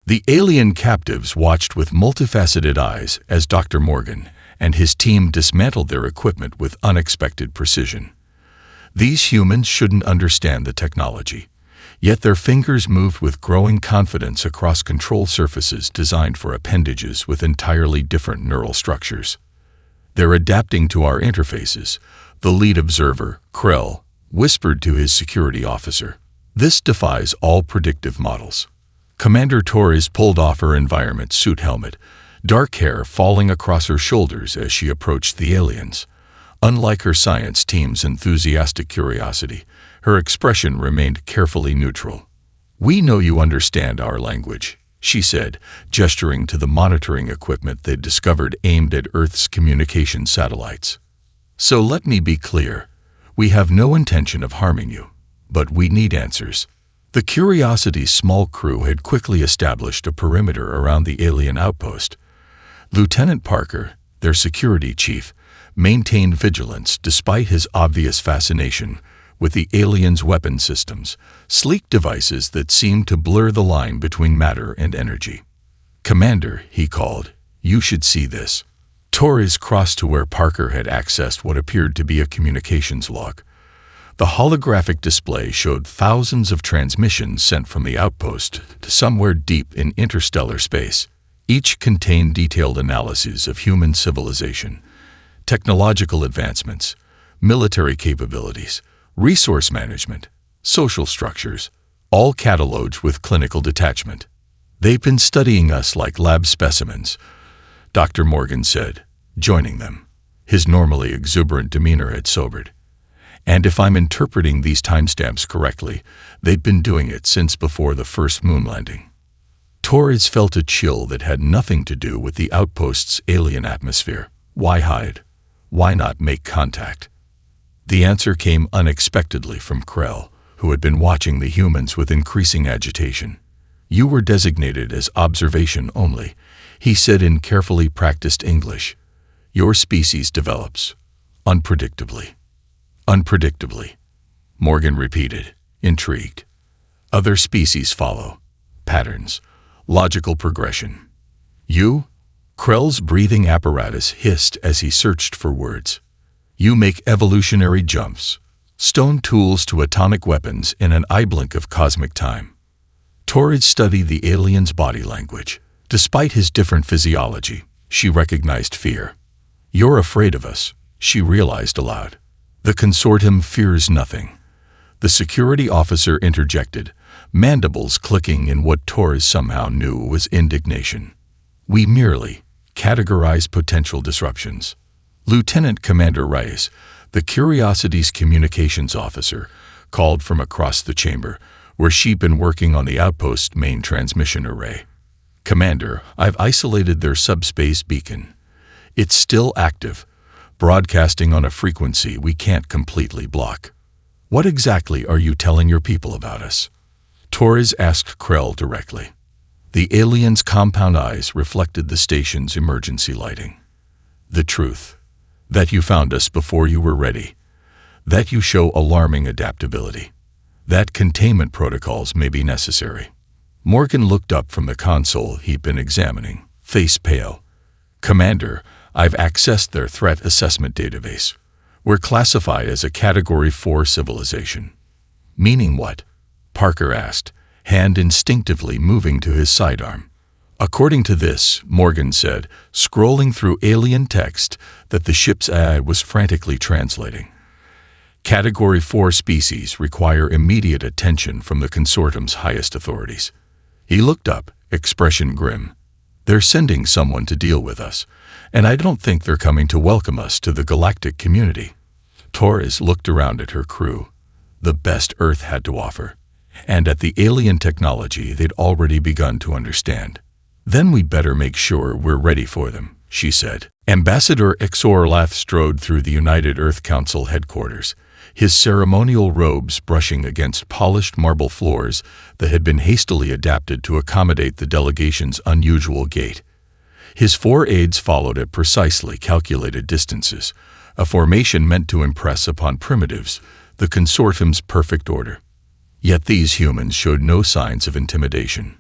The alien captives watched with multifaceted eyes as Dr. Morgan and his team dismantled their equipment with unexpected precision. These humans shouldn't understand the technology, yet their fingers moved with growing confidence across control surfaces designed for appendages with entirely different neural structures. "They're adapting to our interfaces," the lead observer, Krell, whispered to his security officer. "This defies all predictive models." Commander Torres pulled off her environment suit helmet, dark hair falling across her shoulders as she approached the aliens. Unlike her science team's enthusiastic curiosity, her expression remained carefully neutral. "We know you understand our language," she said, gesturing to the monitoring equipment they'd discovered aimed at Earth's communication satellites. "So let me be clear. We have no intention of harming you, but we need answers." The Curiosity's small crew had quickly established a perimeter around the alien outpost. Lieutenant Parker, their security chief, maintained vigilance despite his obvious fascination with the aliens' weapon systems, sleek devices that seemed to blur the line between matter and energy. "Commander," he called, "you should see this." Torres crossed to where Parker had accessed what appeared to be a communications log. The holographic display showed thousands of transmissions sent from the outpost to somewhere deep in interstellar space. Each contained detailed analyses of human civilization, technological advancements, military capabilities, resource management, social structures, all catalogued with clinical detachment. "They've been studying us like lab specimens," Dr. Morgan said, joining them. His normally exuberant demeanor had sobered. "And if I'm interpreting these timestamps correctly, they'd been doing it since before the first moon landing." Torres felt a chill that had nothing to do with the outpost's alien atmosphere. Why hide? Why not make contact? The answer came unexpectedly from Krell, who had been watching the humans with increasing agitation. "You were designated as observation only," he said in carefully practiced English. "Your species develops unpredictably." "Unpredictably," Morgan repeated, intrigued. "Other species follow. Patterns. Logical progression. You?" Krell's breathing apparatus hissed as he searched for words. "You make evolutionary jumps. Stone tools to atomic weapons in an eye blink of cosmic time." Torres studied the alien's body language. Despite his different physiology, she recognized fear. "You're afraid of us," she realized aloud. "The consortium fears nothing." The security officer interjected, mandibles clicking in what Torres somehow knew was indignation. "We merely categorize potential disruptions." Lieutenant Commander Reyes, the Curiosity's communications officer, called from across the chamber, where she'd been working on the outpost's main transmission array. "Commander, I've isolated their subspace beacon. It's still active, broadcasting on a frequency we can't completely block." "What exactly are you telling your people about us?" Torres asked Krell directly. The alien's compound eyes reflected the station's emergency lighting. "The truth. That you found us before you were ready. That you show alarming adaptability. That containment protocols may be necessary." Morgan looked up from the console he'd been examining, face pale. "Commander, I've accessed their threat assessment database. We're classified as a Category 4 civilization." "Meaning what?" Parker asked, hand instinctively moving to his sidearm. "According to this," Morgan said, scrolling through alien text that the ship's AI was frantically translating, "Category 4 species require immediate attention from the consortium's highest authorities." He looked up, expression grim. "They're sending someone to deal with us, and I don't think they're coming to welcome us to the galactic community." Torres looked around at her crew, the best Earth had to offer, and at the alien technology they'd already begun to understand. "Then we'd better make sure we're ready for them," she said. Ambassador Exorlath strode through the United Earth Council headquarters, his ceremonial robes brushing against polished marble floors that had been hastily adapted to accommodate the delegation's unusual gait. His 4 aides followed at precisely calculated distances, a formation meant to impress upon primitives the consortium's perfect order. Yet these humans showed no signs of intimidation.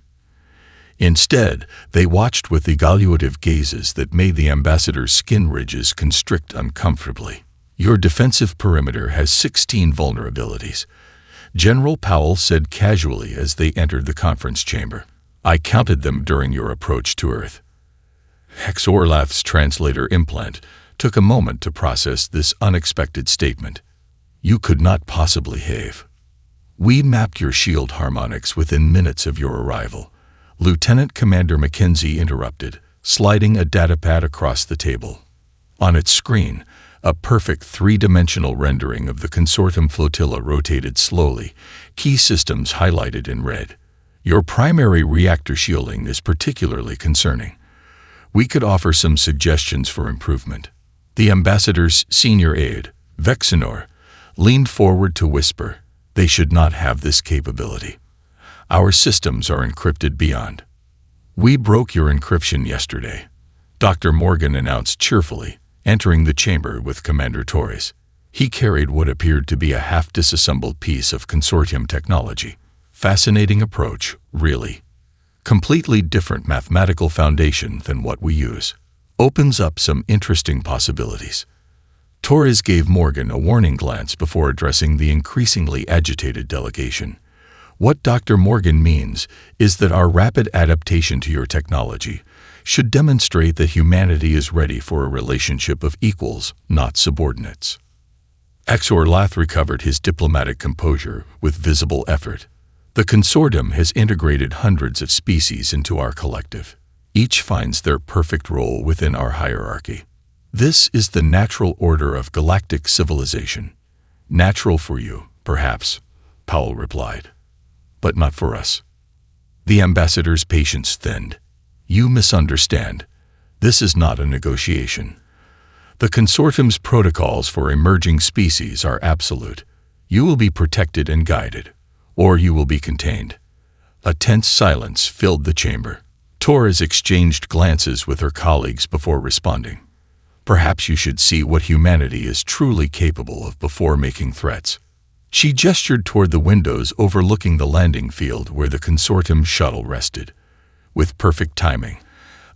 Instead, they watched with evaluative gazes that made the ambassador's skin ridges constrict uncomfortably. "Your defensive perimeter has 16 vulnerabilities," General Powell said casually as they entered the conference chamber. "I counted them during your approach to Earth." Hexorlath's translator implant took a moment to process this unexpected statement. "You could not possibly have. We mapped your shield harmonics within minutes of your arrival," Lieutenant Commander Mackenzie interrupted, sliding a datapad across the table. On its screen, a perfect three-dimensional rendering of the consortium flotilla rotated slowly, key systems highlighted in red. "Your primary reactor shielding is particularly concerning. We could offer some suggestions for improvement." The ambassador's senior aide, Vexenor, leaned forward to whisper, "They should not have this capability. Our systems are encrypted beyond." "We broke your encryption yesterday," Dr. Morgan announced cheerfully, entering the chamber with Commander Torres. He carried what appeared to be a half-disassembled piece of consortium technology. "Fascinating approach, really. Completely different mathematical foundation than what we use. Opens up some interesting possibilities." Torres gave Morgan a warning glance before addressing the increasingly agitated delegation. "What Dr. Morgan means is that our rapid adaptation to your technology should demonstrate that humanity is ready for a relationship of equals, not subordinates." Exorlath recovered his diplomatic composure with visible effort. "The consortium has integrated hundreds of species into our collective. Each finds their perfect role within our hierarchy. This is the natural order of galactic civilization. Natural for you, perhaps," Powell replied, "but not for us." The ambassador's patience thinned. "You misunderstand. This is not a negotiation. The consortium's protocols for emerging species are absolute. You will be protected and guided, or you will be contained." A tense silence filled the chamber. Torres exchanged glances with her colleagues before responding. "Perhaps you should see what humanity is truly capable of before making threats." She gestured toward the windows overlooking the landing field where the consortium shuttle rested. With perfect timing,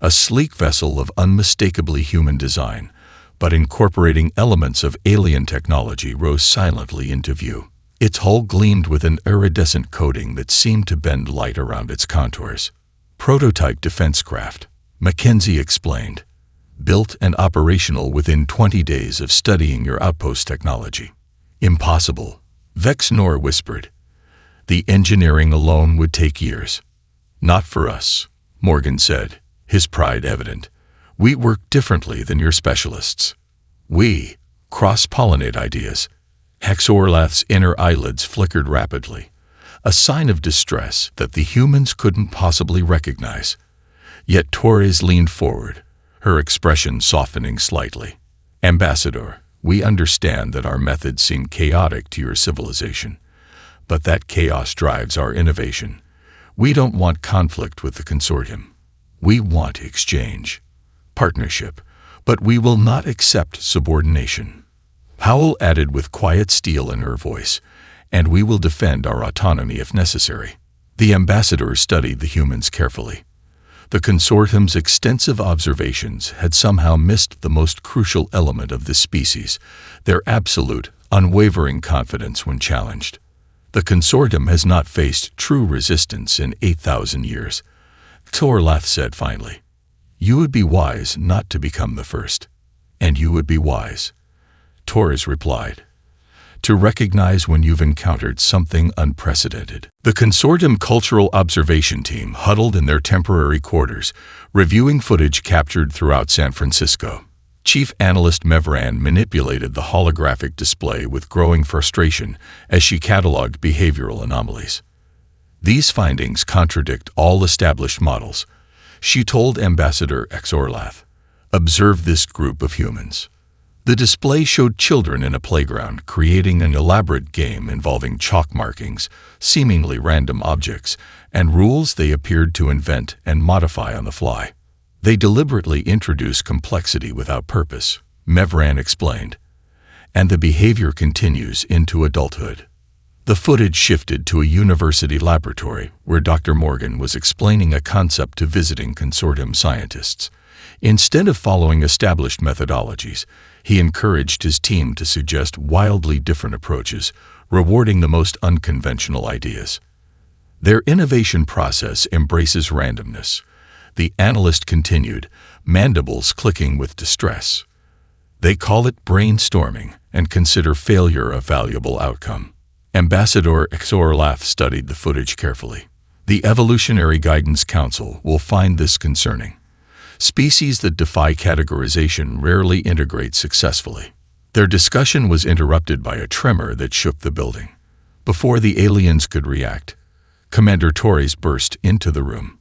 a sleek vessel of unmistakably human design, but incorporating elements of alien technology, rose silently into view. Its hull gleamed with an iridescent coating that seemed to bend light around its contours. "Prototype defense craft," Mackenzie explained. "Built and operational within 20 days of studying your outpost technology." "Impossible," Vexenor whispered. "The engineering alone would take years." "Not for us," Morgan said, his pride evident. "We work differently than your specialists. We cross-pollinate ideas." Hexorlath's inner eyelids flickered rapidly, a sign of distress that the humans couldn't possibly recognize. Yet Torres leaned forward, her expression softening slightly. "Ambassador, we understand that our methods seem chaotic to your civilization, but that chaos drives our innovation. We don't want conflict with the consortium. We want exchange, partnership, but we will not accept subordination." Powell added with quiet steel in her voice, "And we will defend our autonomy if necessary." The ambassador studied the humans carefully. The consortium's extensive observations had somehow missed the most crucial element of this species, their absolute, unwavering confidence when challenged. "The consortium has not faced true resistance in 8,000 years," Torlath said finally. "You would be wise not to become the first." "And you would be wise," Torres replied, "to recognize when you've encountered something unprecedented." The consortium cultural observation team huddled in their temporary quarters, reviewing footage captured throughout San Francisco. Chief Analyst Mevran manipulated the holographic display with growing frustration as she cataloged behavioral anomalies. "These findings contradict all established models," she told Ambassador Exorlath. "Observe this group of humans." The display showed children in a playground creating an elaborate game involving chalk markings, seemingly random objects, and rules they appeared to invent and modify on the fly. "They deliberately introduce complexity without purpose," Mevran explained, "and the behavior continues into adulthood." The footage shifted to a university laboratory where Dr. Morgan was explaining a concept to visiting consortium scientists. Instead of following established methodologies, he encouraged his team to suggest wildly different approaches, rewarding the most unconventional ideas. Their innovation process embraces randomness. The analyst continued, mandibles clicking with distress. They call it brainstorming and consider failure a valuable outcome. Ambassador Xorlath studied the footage carefully. The Evolutionary Guidance Council will find this concerning. Species that defy categorization rarely integrate successfully. Their discussion was interrupted by a tremor that shook the building. Before the aliens could react, Commander Torres burst into the room.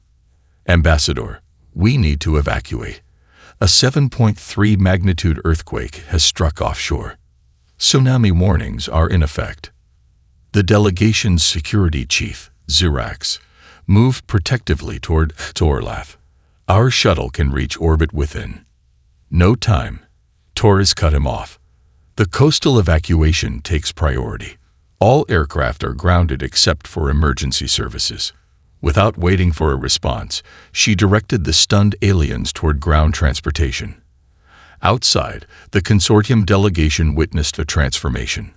Ambassador, we need to evacuate. A 7.3 magnitude earthquake has struck offshore. Tsunami warnings are in effect. The delegation's security chief, Xerax, moved protectively toward Xorlath. Our shuttle can reach orbit within no time. Torres cut him off. The coastal evacuation takes priority. All aircraft are grounded except for emergency services. Without waiting for a response, she directed the stunned aliens toward ground transportation. Outside, the consortium delegation witnessed a transformation.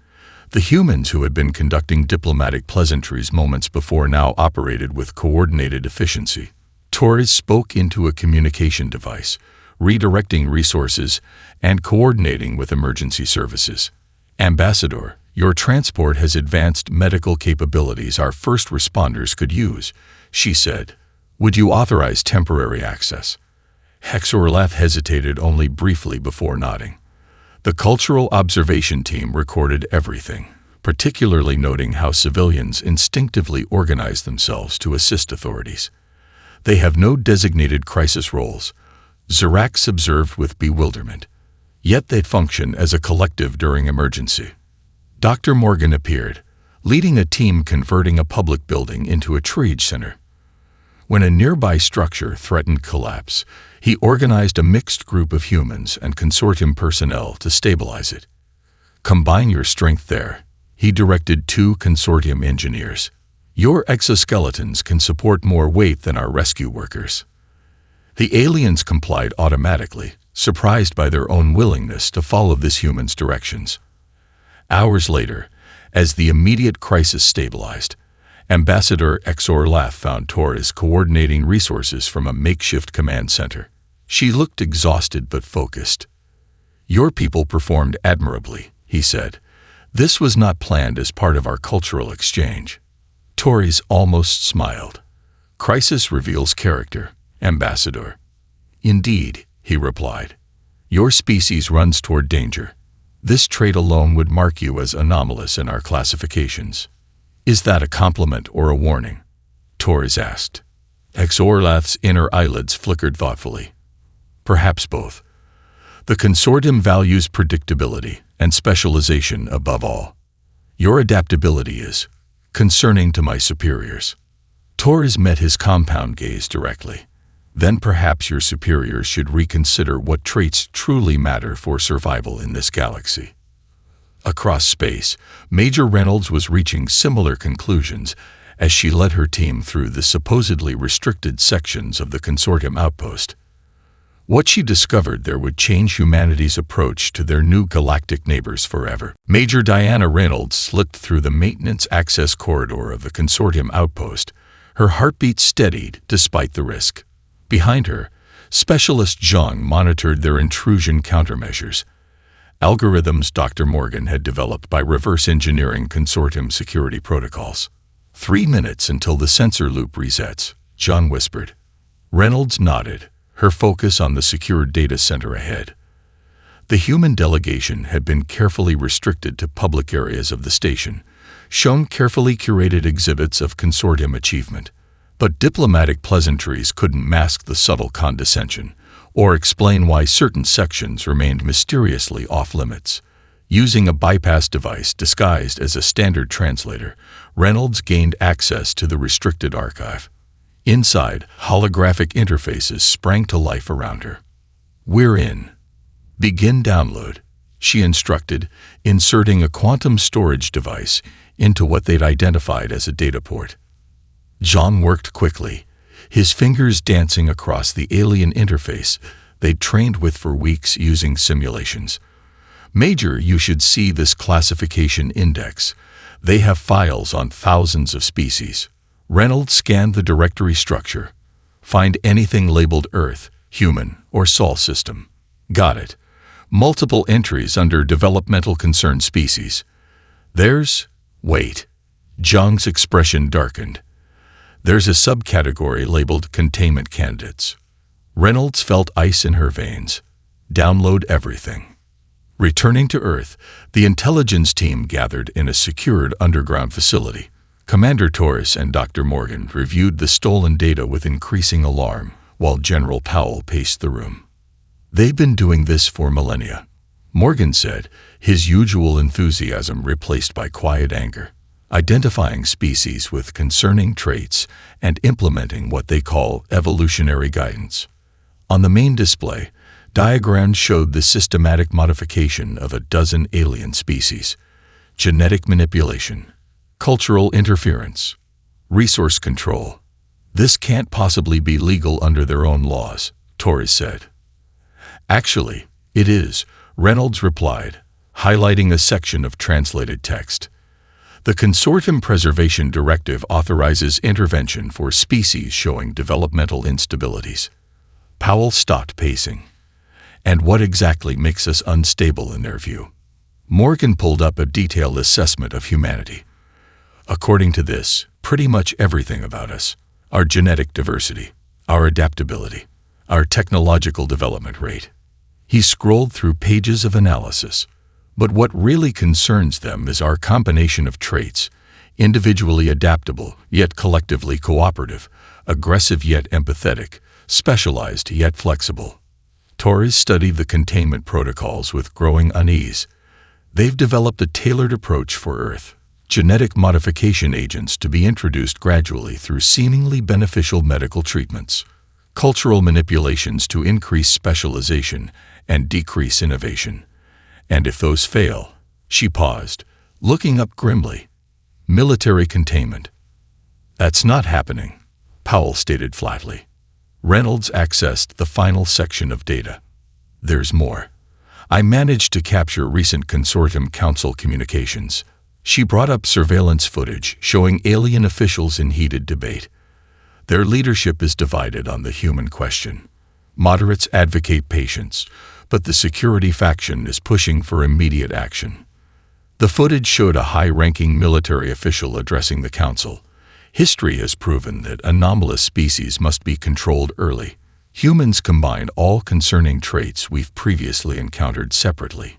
The humans who had been conducting diplomatic pleasantries moments before now operated with coordinated efficiency. Torres spoke into a communication device, redirecting resources and coordinating with emergency services. Ambassador, your transport has advanced medical capabilities our first responders could use, she said. Would you authorize temporary access? Xorlath hesitated only briefly before nodding. The cultural observation team recorded everything, particularly noting how civilians instinctively organize themselves to assist authorities. They have no designated crisis roles, Xerax observed with bewilderment. Yet they'd function as a collective during emergency. Dr. Morgan appeared, leading a team converting a public building into a triage center. When a nearby structure threatened collapse, he organized a mixed group of humans and consortium personnel to stabilize it. Combine your strength there, he directed 2 consortium engineers. Your exoskeletons can support more weight than our rescue workers. The aliens complied automatically, surprised by their own willingness to follow this human's directions. Hours later, as the immediate crisis stabilized, Ambassador Xorlath found Torres coordinating resources from a makeshift command center. She looked exhausted but focused. Your people performed admirably, he said. This was not planned as part of our cultural exchange. Torres almost smiled. Crisis reveals character, Ambassador. Indeed, he replied. Your species runs toward danger. This trait alone would mark you as anomalous in our classifications. Is that a compliment or a warning? Torres asked. Xorlath's inner eyelids flickered thoughtfully. Perhaps both. The consortium values predictability and specialization above all. Your adaptability is concerning to my superiors. Torres met his compound gaze directly. Then perhaps your superiors should reconsider what traits truly matter for survival in this galaxy. Across space, Major Reynolds was reaching similar conclusions as she led her team through the supposedly restricted sections of the consortium outpost. What she discovered there would change humanity's approach to their new galactic neighbors forever. Major Diana Reynolds slipped through the maintenance access corridor of the consortium outpost, her heartbeat steadied despite the risk. Behind her, Specialist Zhang monitored their intrusion countermeasures. Algorithms Dr. Morgan had developed by reverse engineering consortium security protocols. 3 minutes until the sensor loop resets, Zhang whispered. Reynolds nodded, her focus on the secure data center ahead. The human delegation had been carefully restricted to public areas of the station, shown carefully curated exhibits of consortium achievement. But diplomatic pleasantries couldn't mask the subtle condescension or explain why certain sections remained mysteriously off-limits. Using a bypass device disguised as a standard translator, Reynolds gained access to the restricted archive. Inside, holographic interfaces sprang to life around her. We're in. Begin download, she instructed, inserting a quantum storage device into what they'd identified as a data port. Zhang worked quickly, his fingers dancing across the alien interface they'd trained with for weeks using simulations. "Major, you should see this classification index. They have files on thousands of species." Reynolds scanned the directory structure. "Find anything labeled Earth, Human, or Sol system." "Got it. Multiple entries under Developmental Concerned Species. Wait." Zhang's expression darkened. "There's a subcategory labeled Containment Candidates." Reynolds felt ice in her veins. "Download everything." Returning to Earth, the intelligence team gathered in a secured underground facility. Commander Torres and Dr. Morgan reviewed the stolen data with increasing alarm, while General Powell paced the room. "They've been doing this for millennia," Morgan said, his usual enthusiasm replaced by quiet anger. "Identifying species with concerning traits and implementing what they call evolutionary guidance." On the main display, diagrams showed the systematic modification of a dozen alien species: genetic manipulation, cultural interference, resource control. "This can't possibly be legal under their own laws," Torres said. "Actually, it is," Reynolds replied, highlighting a section of translated text. "The Consortium Preservation Directive authorizes intervention for species showing developmental instabilities." Powell stopped pacing. "And what exactly makes us unstable in their view?" Morgan pulled up a detailed assessment of humanity. "According to this, pretty much everything about us: our genetic diversity, our adaptability, our technological development rate." He scrolled through pages of analysis. "But what really concerns them is our combination of traits: individually adaptable, yet collectively cooperative, aggressive yet empathetic, specialized yet flexible." Torres studied the containment protocols with growing unease. "They've developed a tailored approach for Earth: genetic modification agents to be introduced gradually through seemingly beneficial medical treatments, cultural manipulations to increase specialization and decrease innovation. And if those fail," she paused, looking up grimly, "military containment." "That's not happening," Powell stated flatly. Reynolds accessed the final section of data. "There's more. I managed to capture recent Consortium Council communications." She brought up surveillance footage showing alien officials in heated debate. "Their leadership is divided on the human question. Moderates advocate patience, but the security faction is pushing for immediate action." The footage showed a high-ranking military official addressing the council. "History has proven that anomalous species must be controlled early. Humans combine all concerning traits we've previously encountered separately.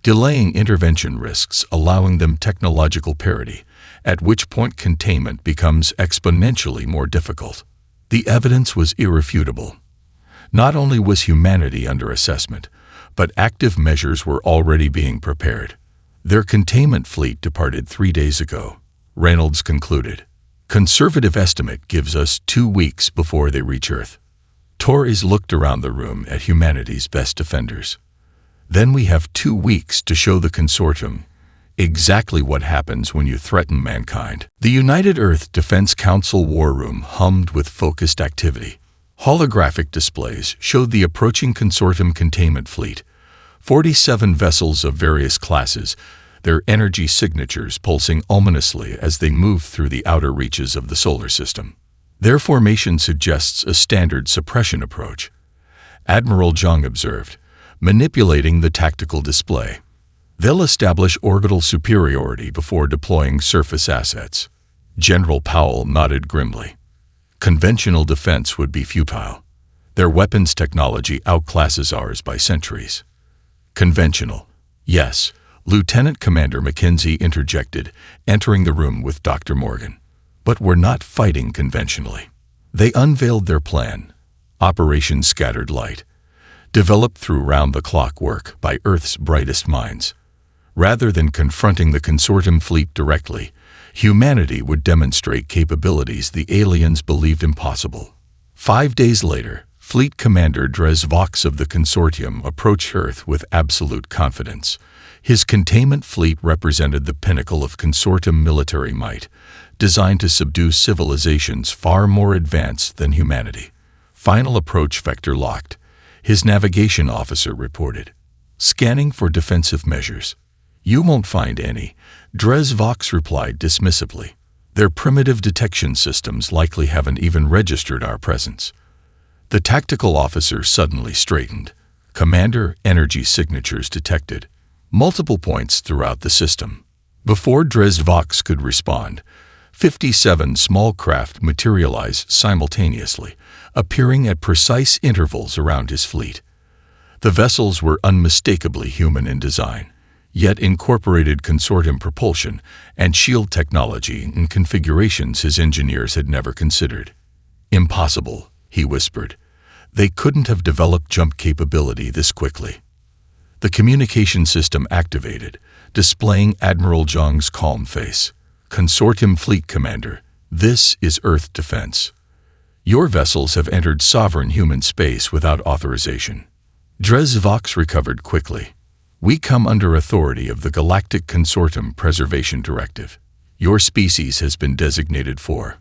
Delaying intervention risks allowing them technological parity, at which point containment becomes exponentially more difficult." The evidence was irrefutable. Not only was humanity under assessment, but active measures were already being prepared. "Their containment fleet departed 3 days ago," Reynolds concluded. "Conservative estimate gives us 2 weeks before they reach Earth." Torres looked around the room at humanity's best defenders. "Then we have 2 weeks to show the Consortium exactly what happens when you threaten mankind." The United Earth Defense Council war room hummed with focused activity. Holographic displays showed the approaching Consortium containment fleet, 47 vessels of various classes, their energy signatures pulsing ominously as they moved through the outer reaches of the solar system. Their formation suggests a standard suppression approach, Admiral Zhang observed, manipulating the tactical display. "They'll establish orbital superiority before deploying surface assets." General Powell nodded grimly. "Conventional defense would be futile. Their weapons technology outclasses ours by centuries." "Conventional, yes," Lieutenant Commander Mackenzie interjected, entering the room with Dr. Morgan. "But we're not fighting conventionally." They unveiled their plan: Operation Scattered Light, developed through round-the-clock work by Earth's brightest minds. Rather than confronting the Consortium fleet directly, humanity would demonstrate capabilities the aliens believed impossible. 5 days later, Fleet Commander Dres Vox of the Consortium approached Earth with absolute confidence. His containment fleet represented the pinnacle of consortium military might, designed to subdue civilizations far more advanced than humanity. Final approach vector locked, his navigation officer reported. Scanning for defensive measures. You won't find any, Dres Vox replied dismissively. Their primitive detection systems likely haven't even registered our presence. The tactical officer suddenly straightened. Commander, energy signatures detected. Multiple points throughout the system. Before Dres Vox could respond, 57 small craft materialized simultaneously, appearing at precise intervals around his fleet. The vessels were unmistakably human in design, yet incorporated consortium propulsion and shield technology in configurations his engineers had never considered. Impossible, he whispered. They couldn't have developed jump capability this quickly. The communication system activated, displaying Admiral Zhang's calm face. Consortium Fleet Commander, this is Earth defense. Your vessels have entered sovereign human space without authorization. Dres Vox recovered quickly. We come under authority of the Galactic Consortium Preservation Directive. Your species has been designated for.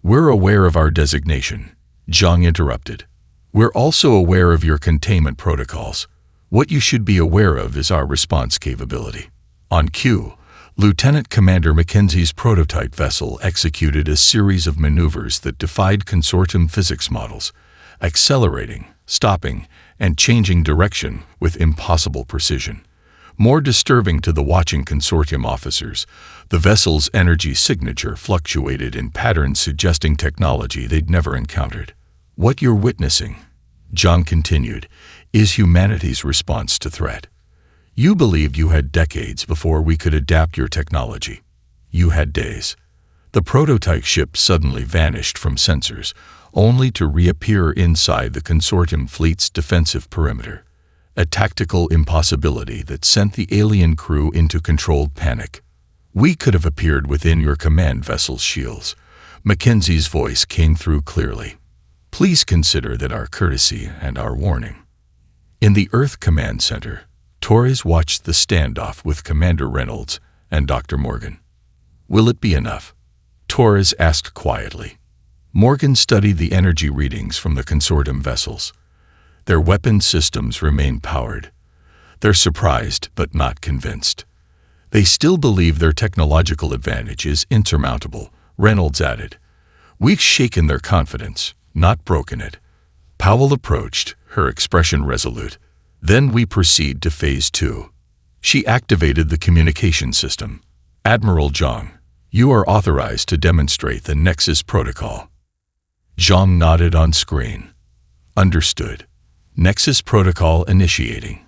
We're aware of our designation, Zhang interrupted. We're also aware of your containment protocols. What you should be aware of is our response capability. On cue, Lieutenant Commander Mackenzie's prototype vessel executed a series of maneuvers that defied consortium physics models, accelerating, stopping, and changing direction with impossible precision. More disturbing to the watching consortium officers, the vessel's energy signature fluctuated in patterns suggesting technology they'd never encountered. What you're witnessing, Zhang continued, is humanity's response to threat. You believed you had decades before we could adapt your technology. You had days. The prototype ship suddenly vanished from sensors, only to reappear inside the consortium fleet's defensive perimeter. A tactical impossibility that sent the alien crew into controlled panic. We could have appeared within your command vessel's shields. Mackenzie's voice came through clearly. Please consider that our courtesy and our warning. In the Earth Command Center, Torres watched the standoff with Commander Reynolds and Dr. Morgan. Will it be enough? Torres asked quietly. Morgan studied the energy readings from the consortium vessels. Their weapon systems remain powered. They're surprised but not convinced. They still believe their technological advantage is insurmountable, Reynolds added. We've shaken their confidence, not broken it. Powell approached, her expression resolute. Then we proceed to Phase 2. She activated the communication system. Admiral Zhang, you are authorized to demonstrate the Nexus Protocol. Zhang nodded on screen. Understood. Nexus Protocol initiating.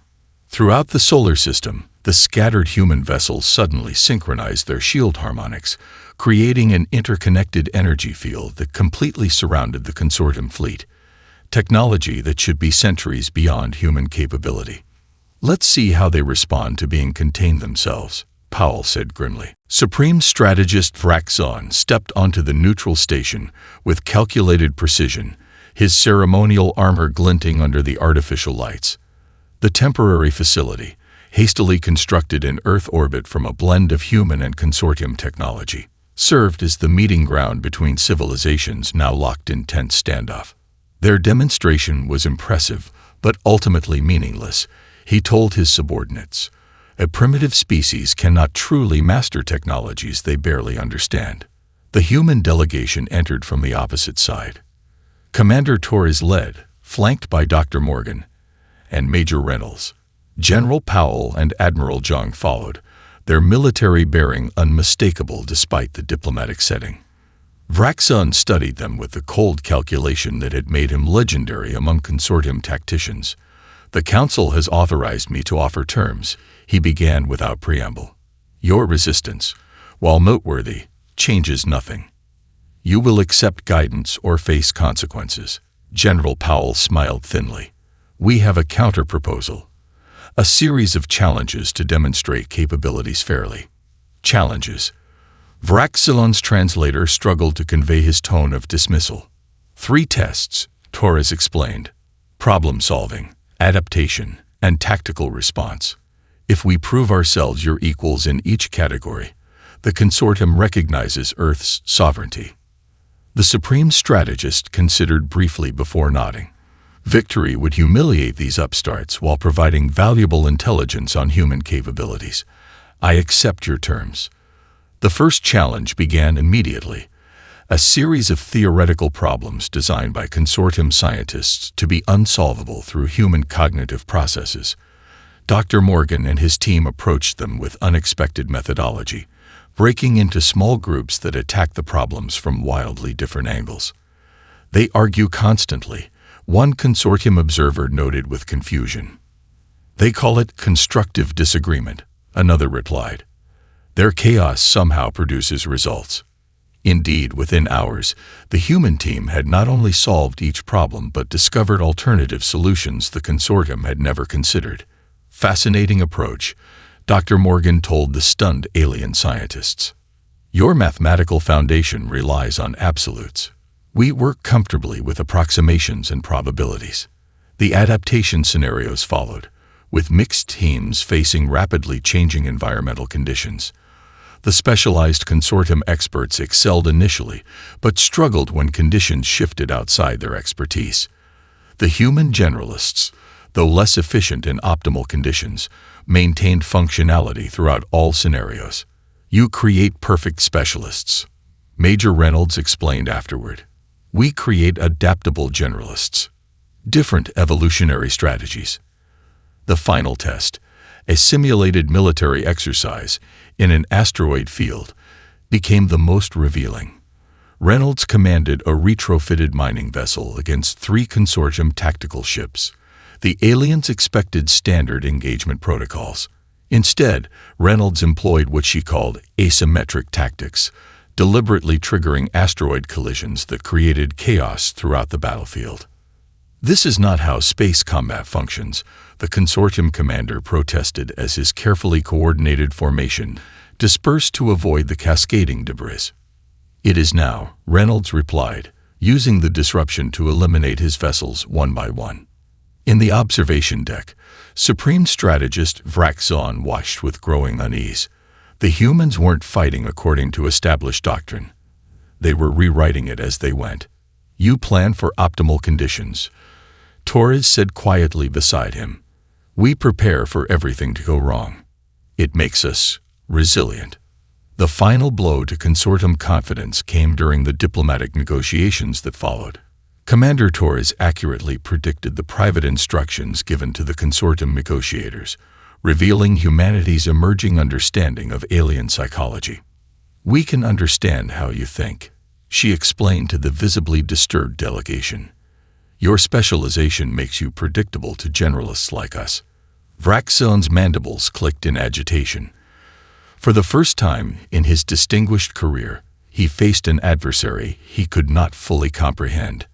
Throughout the solar system, the scattered human vessels suddenly synchronized their shield harmonics, creating an interconnected energy field that completely surrounded the consortium fleet. Technology that should be centuries beyond human capability. Let's see how they respond to being contained themselves, Powell said grimly. Supreme Strategist Vraxon stepped onto the neutral station with calculated precision, his ceremonial armor glinting under the artificial lights. The temporary facility, hastily constructed in Earth orbit from a blend of human and consortium technology, served as the meeting ground between civilizations now locked in tense standoff. Their demonstration was impressive, but ultimately meaningless, he told his subordinates. A primitive species cannot truly master technologies they barely understand. The human delegation entered from the opposite side. Commander Torres led, flanked by Dr. Morgan and Major Reynolds. General Powell and Admiral Zhang followed, their military bearing unmistakable despite the diplomatic setting. Vraxon studied them with the cold calculation that had made him legendary among consortium tacticians. The Council has authorized me to offer terms, he began without preamble. Your resistance, while noteworthy, changes nothing. You will accept guidance or face consequences. General Powell smiled thinly. We have a counter-proposal. A series of challenges to demonstrate capabilities fairly. Challenges. Vraxon's translator struggled to convey his tone of dismissal. 3 tests, Torres explained. Problem solving, adaptation, and tactical response. If we prove ourselves your equals in each category, the consortium recognizes Earth's sovereignty. The supreme strategist considered briefly before nodding. Victory would humiliate these upstarts while providing valuable intelligence on human capabilities. I accept your terms. The first challenge began immediately. A series of theoretical problems designed by consortium scientists to be unsolvable through human cognitive processes. Dr. Morgan and his team approached them with unexpected methodology, breaking into small groups that attack the problems from wildly different angles. They argue constantly, one consortium observer noted with confusion. They call it constructive disagreement, another replied. Their chaos somehow produces results. Indeed, within hours, the human team had not only solved each problem but discovered alternative solutions the consortium had never considered. Fascinating approach, Dr. Morgan told the stunned alien scientists. Your mathematical foundation relies on absolutes. We work comfortably with approximations and probabilities. The adaptation scenarios followed, with mixed teams facing rapidly changing environmental conditions. The specialized consortium experts excelled initially, but struggled when conditions shifted outside their expertise. The human generalists, though less efficient in optimal conditions, maintained functionality throughout all scenarios. You create perfect specialists, Major Reynolds explained afterward. We create adaptable generalists. Different evolutionary strategies. The final test, a simulated military exercise in an asteroid field, became the most revealing. Reynolds commanded a retrofitted mining vessel against 3 consortium tactical ships. The aliens expected standard engagement protocols. Instead, Reynolds employed what she called asymmetric tactics, deliberately triggering asteroid collisions that created chaos throughout the battlefield. This is not how space combat functions, the consortium commander protested as his carefully coordinated formation dispersed to avoid the cascading debris. It is now, Reynolds replied, using the disruption to eliminate his vessels one by one. In the observation deck, Supreme Strategist Vraxon watched with growing unease. The humans weren't fighting according to established doctrine. They were rewriting it as they went. You plan for optimal conditions, Torres said quietly beside him. We prepare for everything to go wrong. It makes us resilient. The final blow to consortium confidence came during the diplomatic negotiations that followed. Commander Torres accurately predicted the private instructions given to the consortium negotiators, revealing humanity's emerging understanding of alien psychology. We can understand how you think, she explained to the visibly disturbed delegation. Your specialization makes you predictable to generalists like us. Vraxon's mandibles clicked in agitation. For the first time in his distinguished career, he faced an adversary he could not fully comprehend.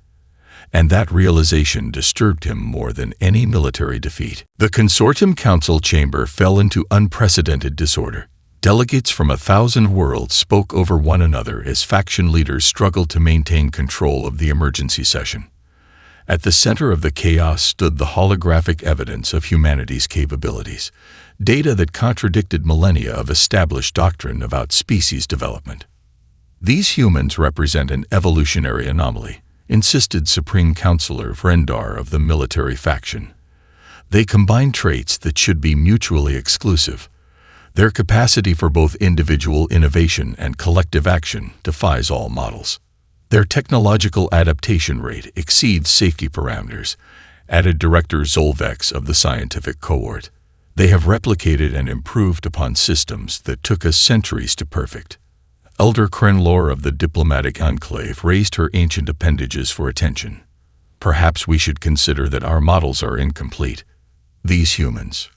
And that realization disturbed him more than any military defeat. The Consortium Council chamber fell into unprecedented disorder. Delegates from 1,000 worlds spoke over one another as faction leaders struggled to maintain control of the emergency session. At the center of the chaos stood the holographic evidence of humanity's capabilities, data that contradicted millennia of established doctrine about species development. These humans represent an evolutionary anomaly, insisted Supreme Counselor Vrendar of the military faction. They combine traits that should be mutually exclusive. Their capacity for both individual innovation and collective action defies all models. Their technological adaptation rate exceeds safety parameters, added Director Zolvex of the scientific cohort. They have replicated and improved upon systems that took us centuries to perfect. Elder Krenlor of the diplomatic enclave raised her ancient appendages for attention. Perhaps we should consider that our models are incomplete. These humans.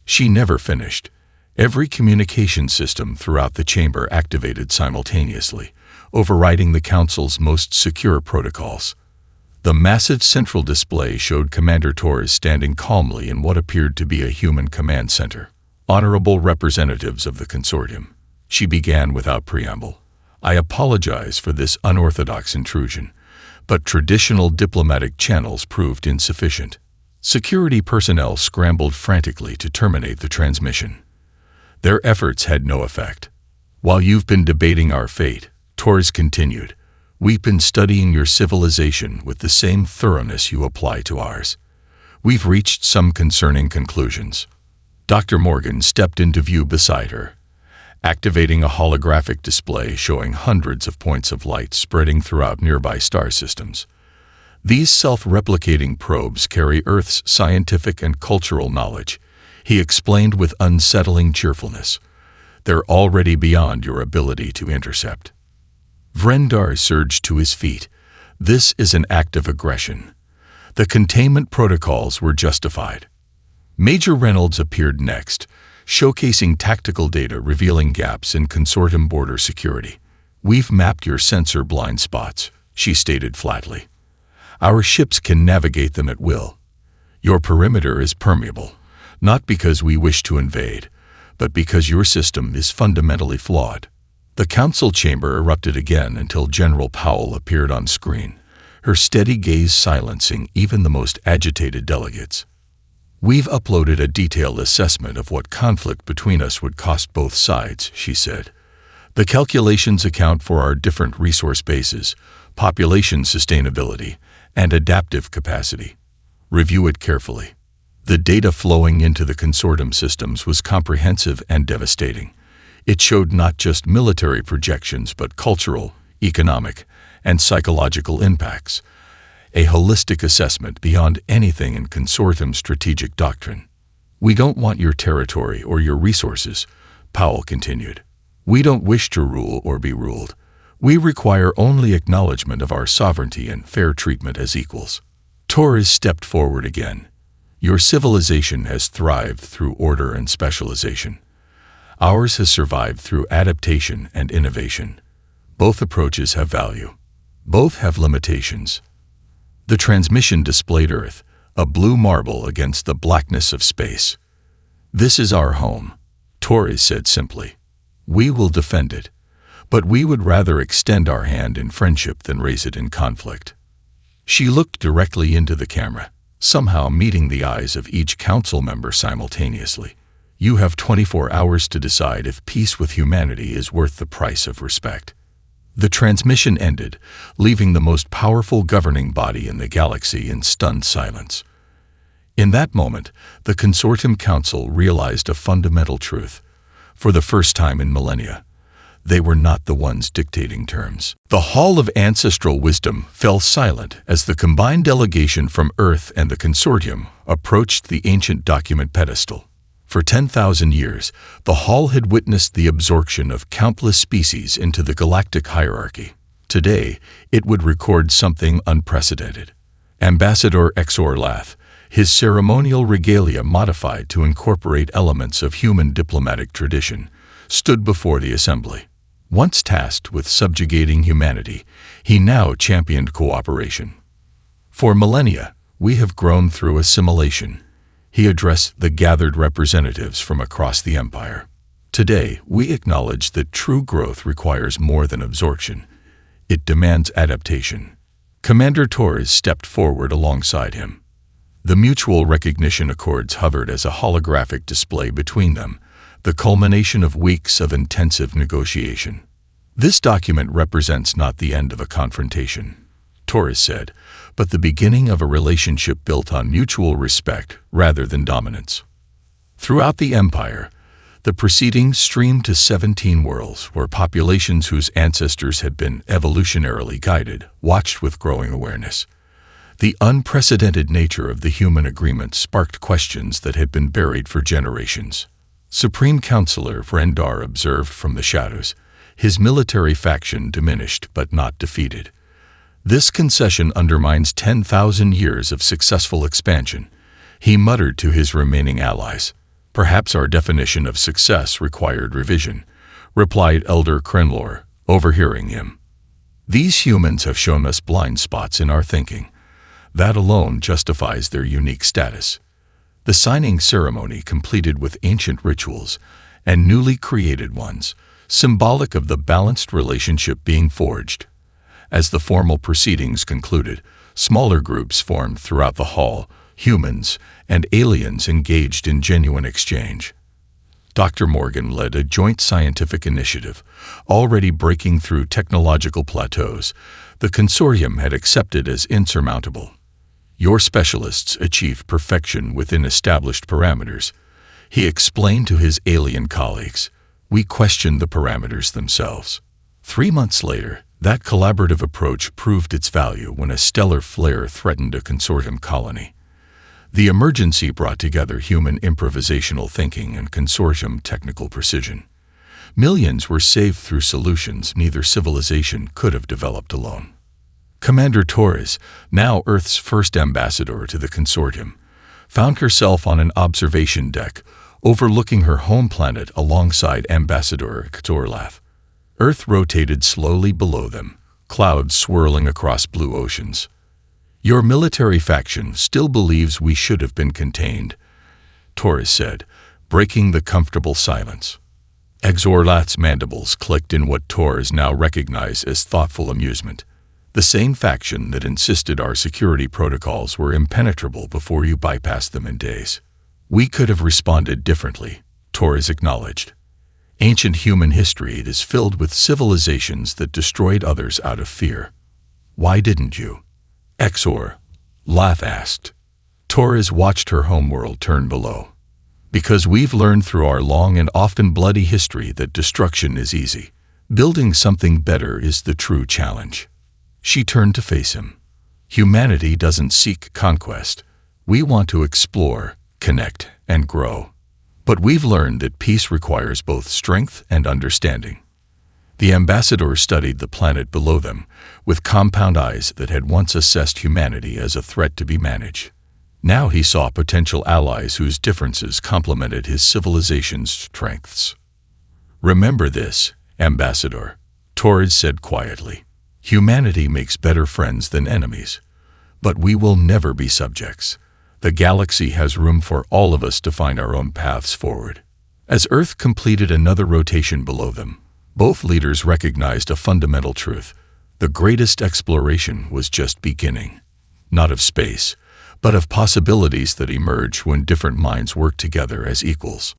She never finished. Every communication system throughout the chamber activated simultaneously, overriding the Council's most secure protocols. The massive central display showed Commander Torres standing calmly in what appeared to be a human command center. Honorable representatives of the consortium, she began without preamble. I apologize for this unorthodox intrusion, but traditional diplomatic channels proved insufficient. Security personnel scrambled frantically to terminate the transmission. Their efforts had no effect. While you've been debating our fate, Torres continued, we've been studying your civilization with the same thoroughness you apply to ours. We've reached some concerning conclusions. Dr. Morgan stepped into view beside her, activating a holographic display showing hundreds of points of light spreading throughout nearby star systems. These self-replicating probes carry Earth's scientific and cultural knowledge, he explained with unsettling cheerfulness. They're already beyond your ability to intercept. Vrendar surged to his feet. This is an act of aggression. The containment protocols were justified. Major Reynolds appeared next, showcasing tactical data revealing gaps in consortium border security. We've mapped your sensor blind spots, she stated flatly. Our ships can navigate them at will. Your perimeter is permeable, not because we wish to invade, but because your system is fundamentally flawed. The council chamber erupted again until General Powell appeared on screen, her steady gaze silencing even the most agitated delegates. We've uploaded a detailed assessment of what conflict between us would cost both sides, she said. The calculations account for our different resource bases, population sustainability, and adaptive capacity. Review it carefully. The data flowing into the consortium systems was comprehensive and devastating. It showed not just military projections but cultural, economic, and psychological impacts. A holistic assessment beyond anything in consortium strategic doctrine. We don't want your territory or your resources, Powell continued. We don't wish to rule or be ruled. We require only acknowledgement of our sovereignty and fair treatment as equals. Torres stepped forward again. Your civilization has thrived through order and specialization. Ours has survived through adaptation and innovation. Both approaches have value. Both have limitations. The transmission displayed Earth, a blue marble against the blackness of space. This is our home, Torres said simply. We will defend it, but we would rather extend our hand in friendship than raise it in conflict. She looked directly into the camera, somehow meeting the eyes of each council member simultaneously. You have 24 hours to decide if peace with humanity is worth the price of respect. The transmission ended, leaving the most powerful governing body in the galaxy in stunned silence. In that moment, the Consortium Council realized a fundamental truth. For the first time in millennia, they were not the ones dictating terms. The Hall of Ancestral Wisdom fell silent as the combined delegation from Earth and the Consortium approached the ancient document pedestal. For 10,000 years, the Hall had witnessed the absorption of countless species into the galactic hierarchy. Today, it would record something unprecedented. Ambassador Exorlath, his ceremonial regalia modified to incorporate elements of human diplomatic tradition, stood before the assembly. Once tasked with subjugating humanity, he now championed cooperation. For millennia, we have grown through assimilation. He addressed the gathered representatives from across the empire. Today, we acknowledge that true growth requires more than absorption. It demands adaptation. Commander Torres stepped forward alongside him. The mutual recognition accords hovered as a holographic display between them, the culmination of weeks of intensive negotiation. This document represents not the end of a confrontation, Torres said, but the beginning of a relationship built on mutual respect rather than dominance. Throughout the empire, the proceedings streamed to 17 worlds where populations whose ancestors had been evolutionarily guided watched with growing awareness. The unprecedented nature of the human agreement sparked questions that had been buried for generations. Supreme Counselor Vrendar observed from the shadows, his military faction diminished but not defeated. This concession undermines 10,000 years of successful expansion, he muttered to his remaining allies. Perhaps our definition of success required revision, replied Elder Krenlor, overhearing him. These humans have shown us blind spots in our thinking. That alone justifies their unique status. The signing ceremony completed with ancient rituals and newly created ones, symbolic of the balanced relationship being forged. As the formal proceedings concluded, smaller groups formed throughout the hall, Humans and aliens engaged in genuine exchange. Dr. Morgan led a joint scientific initiative, already breaking through technological plateaus the consortium had accepted as insurmountable. Your specialists achieved perfection within established parameters, he explained to his alien colleagues. We questioned the parameters themselves. 3 months later, that collaborative approach proved its value when a stellar flare threatened a consortium colony. The emergency brought together human improvisational thinking and consortium technical precision. Millions were saved through solutions neither civilization could have developed alone. Commander Torres, now Earth's first ambassador to the consortium, found herself on an observation deck overlooking her home planet alongside Ambassador Ktorlath. Earth rotated slowly below them, clouds swirling across blue oceans. Your military faction still believes we should have been contained, Torres said, breaking the comfortable silence. Ktorlath's mandibles clicked in what Torres now recognized as thoughtful amusement. The same faction that insisted our security protocols were impenetrable before you bypassed them in days. We could have responded differently, Torres acknowledged. Ancient human history is filled with civilizations that destroyed others out of fear. Why didn't you? Ktorlath asked. Torres watched her homeworld turn below. Because we've learned through our long and often bloody history that destruction is easy. Building something better is the true challenge. She turned to face him. Humanity doesn't seek conquest. We want to explore, connect, and grow. But we've learned that peace requires both strength and understanding. The ambassador studied the planet below them with compound eyes that had once assessed humanity as a threat to be managed. Now he saw potential allies whose differences complemented his civilization's strengths. Remember this, Ambassador, Torres said quietly. Humanity makes better friends than enemies. But we will never be subjects. The galaxy has room for all of us to find our own paths forward. As Earth completed another rotation below them, both leaders recognized a fundamental truth. The greatest exploration was just beginning. Not of space, but of possibilities that emerge when different minds work together as equals.